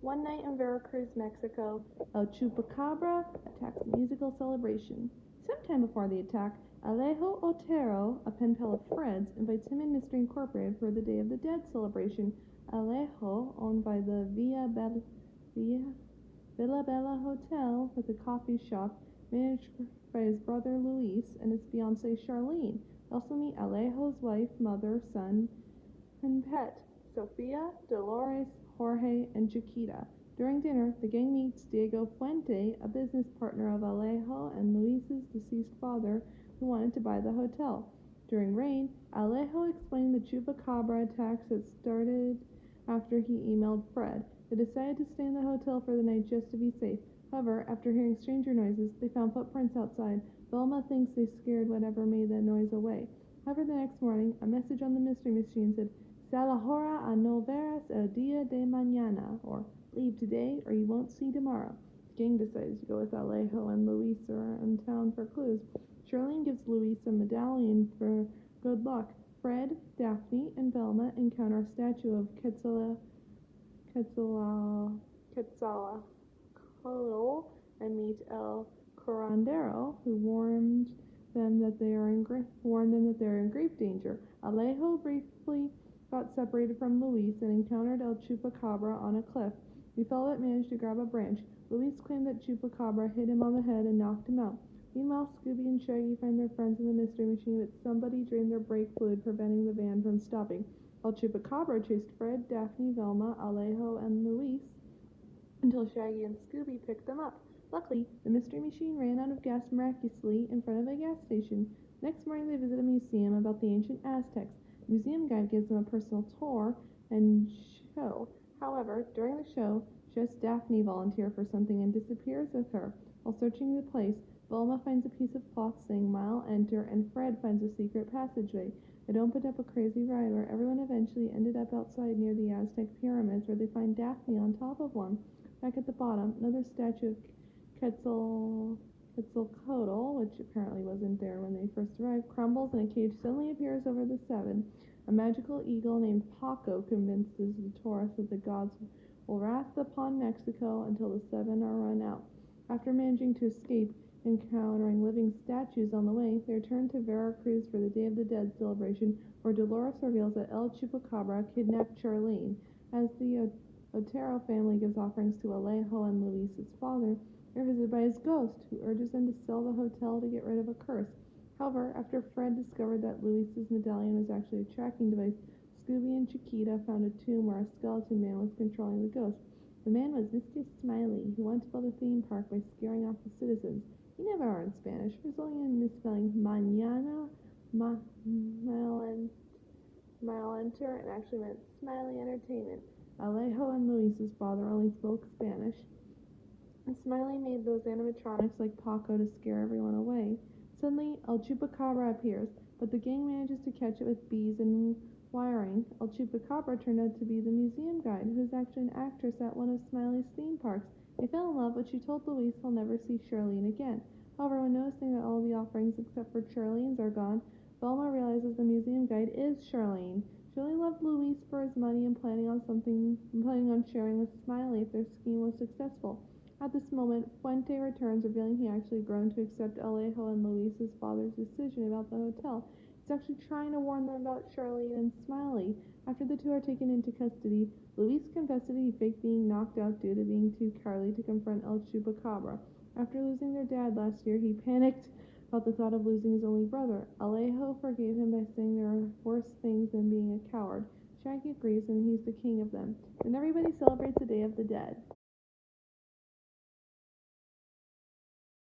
One night in Veracruz, Mexico, El Chupacabra attacks a musical celebration. Sometime before the attack, Alejo Otero, a pen pal of Fred's, invites him and Mystery Incorporated for the Day of the Dead celebration. Alejo, owned by the Villa Bella Hotel with a coffee shop managed by his brother Luis and his fiancée Charlene. We also meet Alejo's wife, mother, son, and pet, Sofia, Dolores, Jorge, and Chiquita. During dinner, the gang meets Diego Fuente, a business partner of Alejo and Luis's deceased father, who wanted to buy the hotel. During rain, Alejo explained the Chupacabra attacks had started after he emailed Fred. They decided to stay in the hotel for the night just to be safe. However, after hearing stranger noises, they found footprints outside. Velma thinks they scared whatever made that noise away. However, the next morning, a message on the mystery machine said, "Sal ahora a no veras el día de mañana," or "Leave today or you won't see tomorrow." The gang decides to go with Alejo and Luis around town for clues. Charlene gives Luis a medallion for good luck. Fred, Daphne, and Velma encounter a statue of Quetzalcoatl and meet El Curandero, who warned them that they are in grave danger. Alejo briefly got separated from Luis and encountered El Chupacabra on a cliff. He fell but managed to grab a branch. Luis claimed that Chupacabra hit him on the head and knocked him out. Meanwhile, Scooby and Shaggy find their friends in the mystery machine, but somebody drained their brake fluid, preventing the van from stopping. El Chupacabra chased Fred, Daphne, Velma, Alejo, and Luis until Shaggy and Scooby picked them up. Luckily, the mystery machine ran out of gas miraculously in front of a gas station. Next morning, they visit a museum about the ancient Aztecs. The museum guide gives them a personal tour and show. However, during the show, just Daphne volunteers for something and disappears with her. While searching the place, Velma finds a piece of cloth saying "Mile Enter," and Fred finds a secret passageway. It opened up a crazy ride where everyone eventually ended up outside near the Aztec pyramids, where they find Daphne on top of one. Back at the bottom, another statue of Quetzalcoatl, which apparently wasn't there when they first arrived, crumbles and a cage suddenly appears over the seven. A magical eagle named Paco convinces the tourists that the gods will wrath upon Mexico until the seven are run out. After managing to escape, encountering living statues on the way, they return to Veracruz for the Day of the Dead celebration, where Dolores reveals that El Chupacabra kidnapped Charlene. As the Otero family gives offerings to Alejo and Luis's father, they're visited by his ghost, who urges them to sell the hotel to get rid of a curse. However, after Fred discovered that Luis's medallion was actually a tracking device, Scooby and Chiquita found a tomb where a skeleton man was controlling the ghost. The man was Mr. Smiley, who wanted to build a theme park by scaring off the citizens. He never learned Spanish, resulting in misspelling mañana, mile enter, and actually meant Smiley Entertainment. Alejo and Luis's father only spoke Spanish, and Smiley made those animatronics like Paco to scare everyone away. Suddenly, El Chupacabra appears, but the gang manages to catch it with bees and wiring. El Chupacabra turned out to be the museum guide, who is actually an actress at one of Smiley's theme parks. They fell in love, but she told Luis he'll never see Charlene again. However, when noticing that all the offerings except for Charlene's are gone, Velma realizes the museum guide is Charlene. She only loved Luis for his money and planning on sharing with Smiley if their scheme was successful. At this moment, Fuente returns, revealing he actually grown to accept Alejo and Luis's father's decision about the hotel. He's actually trying to warn them about Charlene and Smiley. After the two are taken into custody, Luis confessed that he faked being knocked out due to being too cowardly to confront El Chupacabra. After losing their dad last year, he panicked about the thought of losing his only brother. Alejo forgave him by saying there are worse things than being a coward. Shaggy agrees, and he's the king of them. And everybody celebrates the Day of the Dead.